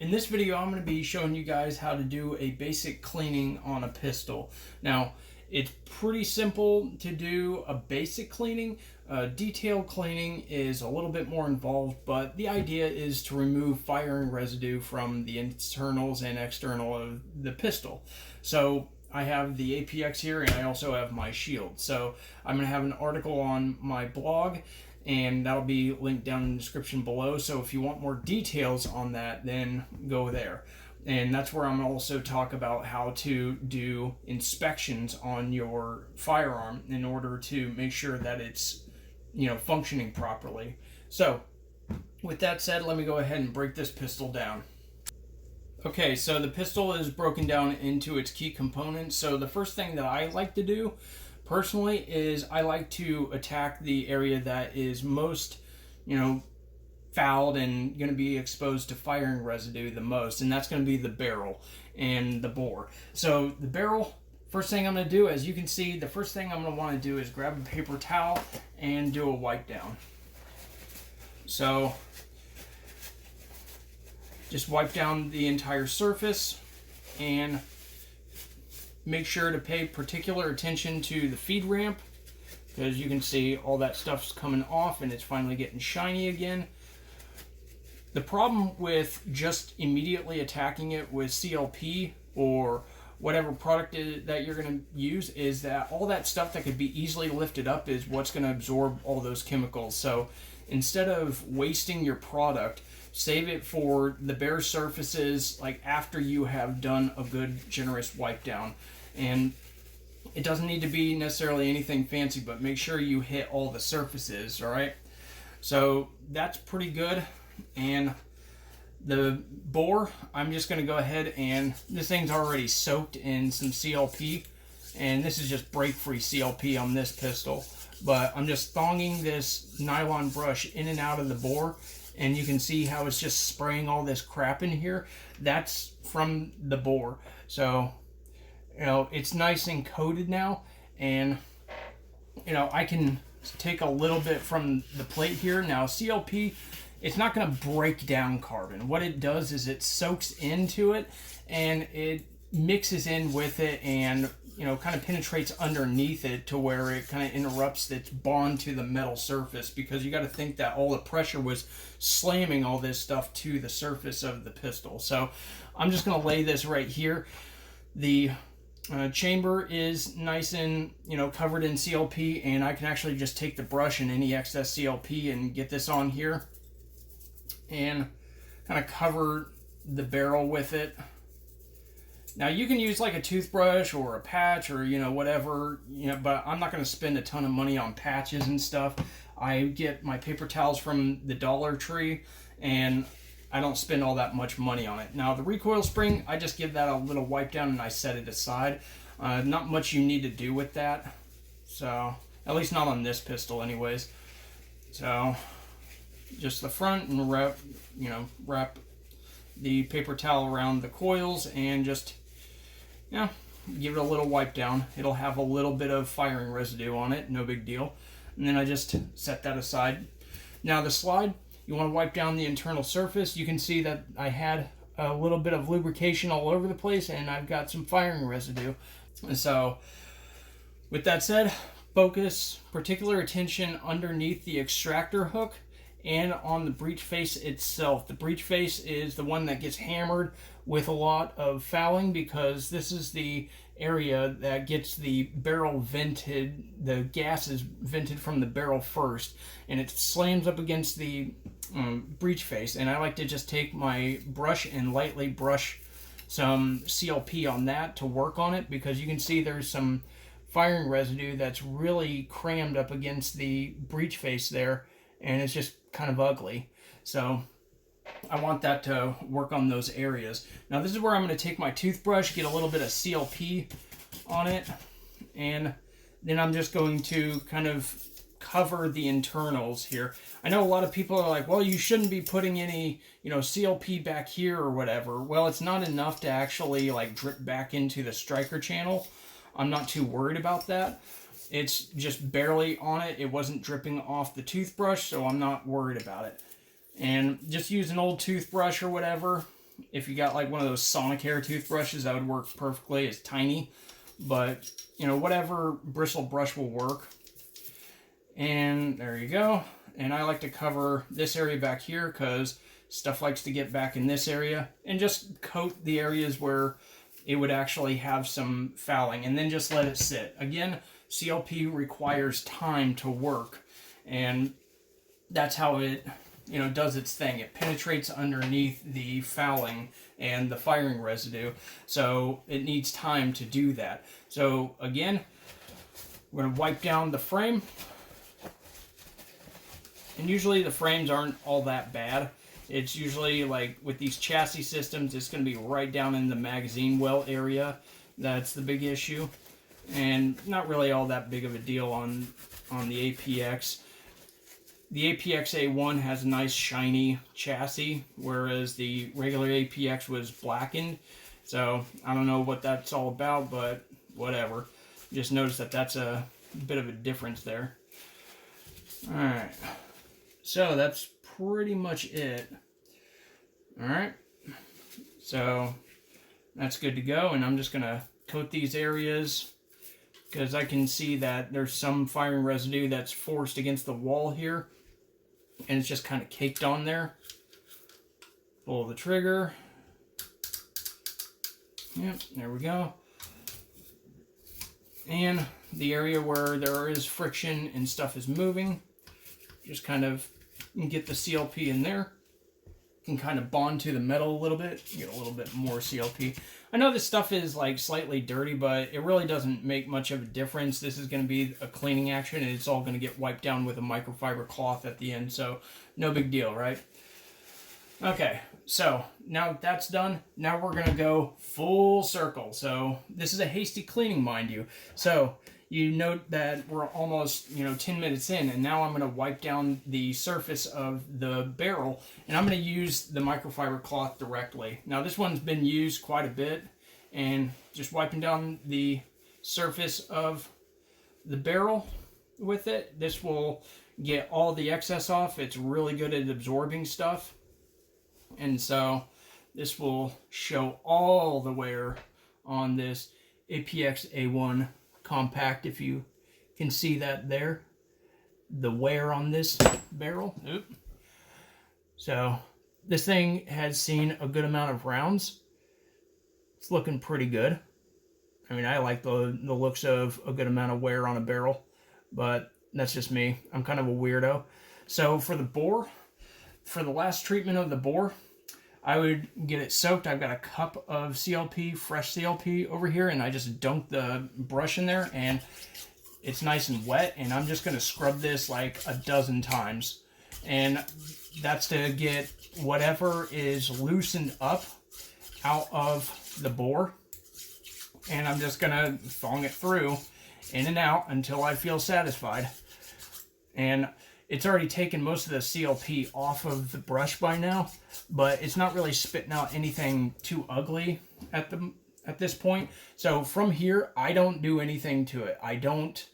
In this video, I'm going to be showing you guys how to do a basic cleaning on a pistol. Now, it's pretty simple to do a basic cleaning. Detailed cleaning is a little bit more involved, but the idea is to remove firing residue from the internals and external of the pistol. So I have the APX here, and I also have my shield. So I'm going to have an article on my blog, and that'll be linked down in the description below. So if you want more details on that, then go there. And that's where I'm going to also talk about how to do inspections on your firearm in order to make sure that it's, functioning properly. So with that said, let me go ahead and break this pistol down. Okay, so the pistol is broken down into its key components. So the first thing that I like to do personally is I like to attack the area that is most, fouled and going to be exposed to firing residue the most, and that's going to be the barrel and the bore. So the barrel, first thing I'm going to do, as you can see, the first thing I'm going to want to do is grab a paper towel and do a wipe down. So just wipe down the entire surface and make sure to pay particular attention to the feed ramp, because you can see all that stuff's coming off and it's finally getting shiny again. The problem with just immediately attacking it with CLP or whatever product that you're going to use is that all that stuff that could be easily lifted up is what's going to absorb all those chemicals. So instead of wasting your product, save it for the bare surfaces, like after you have done a good generous wipe down. And it doesn't need to be necessarily anything fancy, but make sure you hit all the surfaces. All right, so that's pretty good. And the bore, I'm just going to go ahead, and this thing's already soaked in some CLP, and this is just break-free CLP on this pistol, but I'm just thonging this nylon brush in and out of the bore, and you can see how it's just spraying all this crap in here. That's from the bore. So it's nice and coated now, and I can take a little bit from the plate here. Now CLP, it's not going to break down carbon. What it does is it soaks into it and it mixes in with it and kind of penetrates underneath it to where it kind of interrupts its bond to the metal surface, because you got to think that all the pressure was slamming all this stuff to the surface of the pistol. So I'm just going to lay this right here. The chamber is nice and covered in CLP, and I can actually just take the brush and any excess CLP and get this on here and kind of cover the barrel with it. Now you can use like a toothbrush or a patch or whatever, but I'm not going to spend a ton of money on patches and stuff. I get my paper towels from the Dollar Tree, and I don't spend all that much money on it. Now the recoil spring, I just give that a little wipe down and I set it aside. Not much you need to do with that, so at least not on this pistol anyways. So just the front, and wrap the paper towel around the coils and just give it a little wipe down. It'll have a little bit of firing residue on it, no big deal. And then I just set that aside. Now the slide, you want to wipe down the internal surface. You can see that I had a little bit of lubrication all over the place, and I've got some firing residue. And so with that said, focus particular attention underneath the extractor hook and on the breech face itself. The breech face is the one that gets hammered with a lot of fouling, because this is the area that gets the barrel vented. The gas is vented from the barrel first, and it slams up against the breech face. And I like to just take my brush and lightly brush some CLP on that to work on it, because you can see there's some firing residue that's really crammed up against the breech face there, and it's just kind of ugly. So I want that to work on those areas. Now this is where I'm going to take my toothbrush, get a little bit of CLP on it, and then I'm just going to kind of cover the internals here. I know a lot of people are like, well, you shouldn't be putting any CLP back here or whatever. Well, it's not enough to actually like drip back into the striker channel. I'm not too worried about that. It's just barely on it. It wasn't dripping off the toothbrush, so I'm not worried about it. And just use an old toothbrush or whatever, if you got like one of those Sonicare toothbrushes, that would work perfectly. It's tiny, but you know, whatever bristle brush will work. And there you go. And I like to cover this area back here because stuff likes to get back in this area, and just coat the areas where it would actually have some fouling, and then just let it sit. Again, CLP requires time to work, and that's how it, you know, does its thing. It penetrates underneath the fouling and the firing residue, so it needs time to do that. So again, we're going to wipe down the frame, and usually the frames aren't all that bad. It's usually, like with these chassis systems, it's going to be right down in the magazine well area. That's the big issue, and not really all that big of a deal on the APX. The APX A1 has a nice shiny chassis, whereas the regular APX was blackened. So I don't know what that's all about, but whatever. Just notice that that's a bit of a difference there. Alright, so that's pretty much it. Alright, so that's good to go, and I'm just going to coat these areas because I can see that there's some firing residue that's forced against the wall here, and it's just kind of caked on there. Pull the trigger. Yep, there we go. And the area where there is friction and stuff is moving, just kind of get the CLP in there. Can kind of bond to the metal a little bit, get a little bit more CLP. I know this stuff is like slightly dirty, but it really doesn't make much of a difference. This is going to be a cleaning action, and it's all going to get wiped down with a microfiber cloth at the end, so no big deal, right? Okay, so now that's done, now we're going to go full circle. So this is a hasty cleaning, mind you. So you note that we're almost, 10 minutes in, and now I'm going to wipe down the surface of the barrel, and I'm going to use the microfiber cloth directly. Now this one's been used quite a bit, and just wiping down the surface of the barrel with it, this will get all the excess off. It's really good at absorbing stuff, and so this will show all the wear on this APX A1 compact, if you can see that there, the wear on this barrel. Oop. So this thing has seen a good amount of rounds. It's looking pretty good. I mean, I like the looks of a good amount of wear on a barrel, but that's just me. I'm kind of a weirdo. So for the bore, for the last treatment of the bore, I would get it soaked. I've got a cup of CLP, fresh CLP over here, and I just dunk the brush in there, and it's nice and wet, and I'm just going to scrub this like a dozen times. And that's to get whatever is loosened up out of the bore, and I'm just going to thong it through, in and out, until I feel satisfied. And it's already taken most of the CLP off of the brush by now, but it's not really spitting out anything too ugly at this point. So from here, I don't do anything to it. I don't,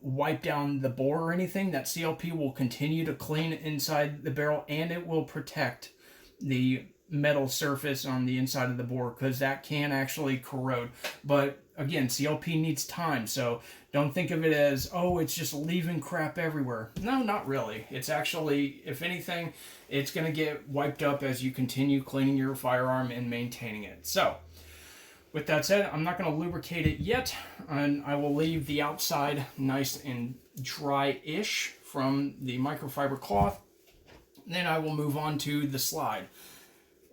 wipe down the bore or anything. That CLP will continue to clean inside the barrel, and it will protect the metal surface on the inside of the bore, because that can actually corrode. But again, CLP needs time, so don't think of it as, oh, it's just leaving crap everywhere. No, not really. It's actually, if anything, it's going to get wiped up as you continue cleaning your firearm and maintaining it. So with that said, I'm not going to lubricate it yet, and I will leave the outside nice and dry-ish from the microfiber cloth. Then I will move on to the slide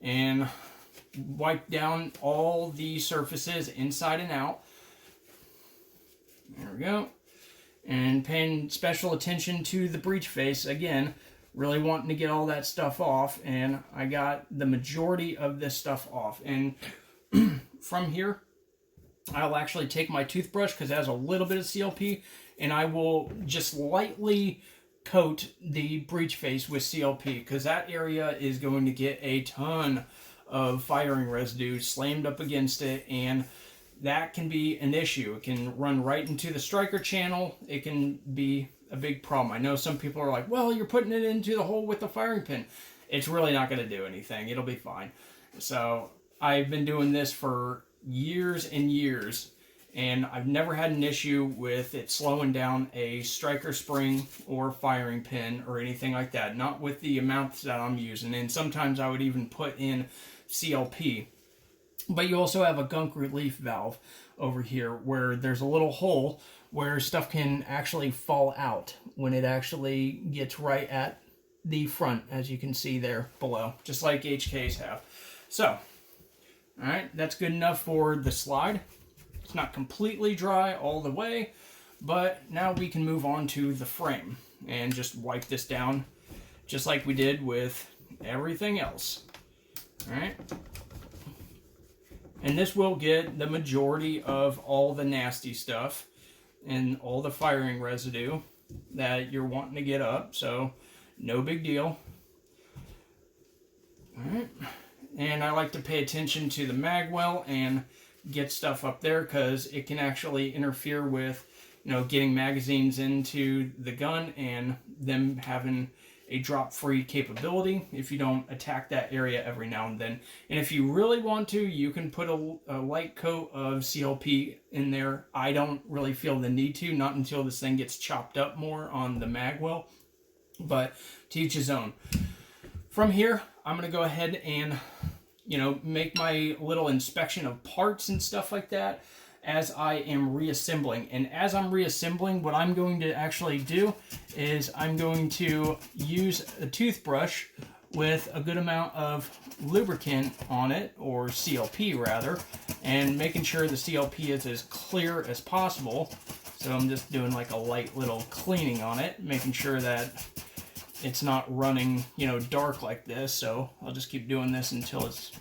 and wipe down all the surfaces inside and out. There we go. And paying special attention to the breech face. Again, really wanting to get all that stuff off, and I got the majority of this stuff off. And from here, I'll actually take my toothbrush, because it has a little bit of CLP, and I will just lightly coat the breech face with CLP, because that area is going to get a ton of firing residue slammed up against it, and that can be an issue. It can run right into the striker channel. It can be a big problem. I know some people are like, well, you're putting it into the hole with the firing pin. It's really not going to do anything. It'll be fine. So I've been doing this for years and years, and I've never had an issue with it slowing down a striker spring or firing pin or anything like that. Not with the amounts that I'm using. And sometimes I would even put in CLP. But you also have a gunk relief valve over here where there's a little hole where stuff can actually fall out when it actually gets right at the front, as you can see there below, just like HKs have. So, alright, that's good enough for the slide. It's not completely dry all the way, but now we can move on to the frame and just wipe this down just like we did with everything else. Alright. And this will get the majority of all the nasty stuff and all the firing residue that you're wanting to get up, so no big deal. Alright. And I like to pay attention to the mag well and get stuff up there because it can actually interfere with, getting magazines into the gun and them having a drop-free capability if you don't attack that area every now and then. And if you really want to, you can put a light coat of CLP in there. I don't really feel the need to, not until this thing gets chopped up more on the mag well, but to each his own. From here, I'm going to go ahead and, make my little inspection of parts and stuff like that as I am reassembling. And as I'm reassembling, what I'm going to actually do is I'm going to use a toothbrush with a good amount of lubricant on it, or CLP rather, and making sure the CLP is as clear as possible. So I'm just doing like a light little cleaning on it, making sure that it's not running, dark like this. So I'll just keep doing this until it's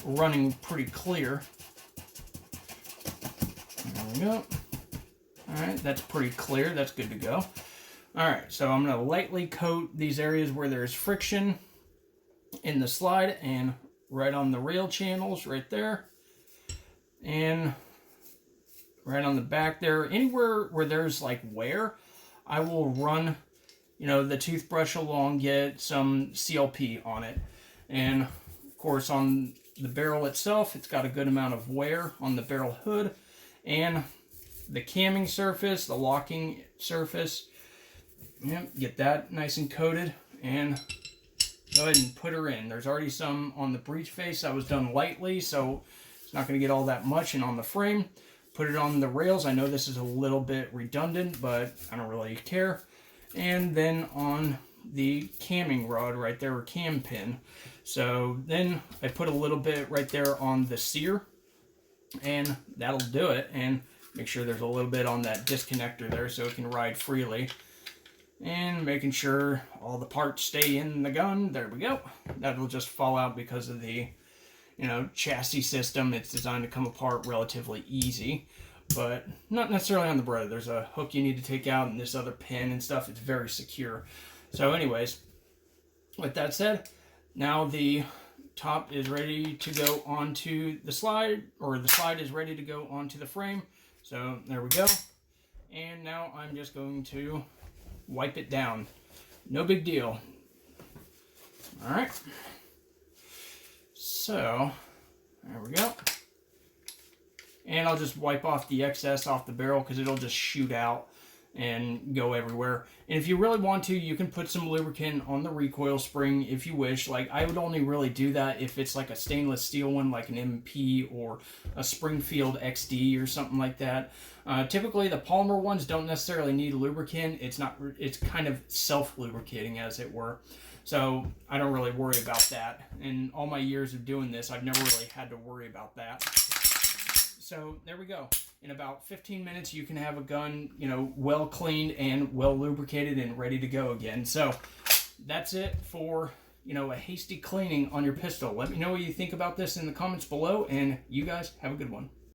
running pretty clear. There we go. Alright, that's pretty clear. That's good to go. Alright, so I'm going to lightly coat these areas where there's friction in the slide and right on the rail channels right there. And right on the back there. Anywhere where there's like wear, I will run, the toothbrush along, get some CLP on it. And of course on the barrel itself, it's got a good amount of wear on the barrel hood. And the camming surface, the locking surface, get that nice and coated, and go ahead and put her in. There's already some on the breech face that was done lightly, so it's not going to get all that much. And on the frame, put it on the rails. I know this is a little bit redundant, but I don't really care. And then on the camming rod right there, or cam pin. So then I put a little bit right there on the sear, and that'll do it. And make sure there's a little bit on that disconnector there so it can ride freely. And making sure all the parts stay in the gun. There we go. That'll just fall out because of the, chassis system. It's designed to come apart relatively easy, but not necessarily on the Beretta. There's a hook you need to take out and this other pin and stuff. It's very secure. So anyways, with that said, now the top is ready to go onto the slide, or the slide is ready to go onto the frame. So there we go. And now I'm just going to wipe it down. No big deal. Alright. So, there we go. And I'll just wipe off the excess off the barrel because it'll just shoot out and go everywhere. And if you really want to, you can put some lubricant on the recoil spring if you wish. Like, I would only really do that if it's like a stainless steel one, like an MP or a Springfield XD or something like that. Typically, the polymer ones don't necessarily need lubricant. It's kind of self-lubricating, as it were. So I don't really worry about that. In all my years of doing this, I've never really had to worry about that. So there we go. In about 15 minutes, you can have a gun, well cleaned and well lubricated and ready to go again. So that's it for, a hasty cleaning on your pistol. Let me know what you think about this in the comments below, and you guys have a good one.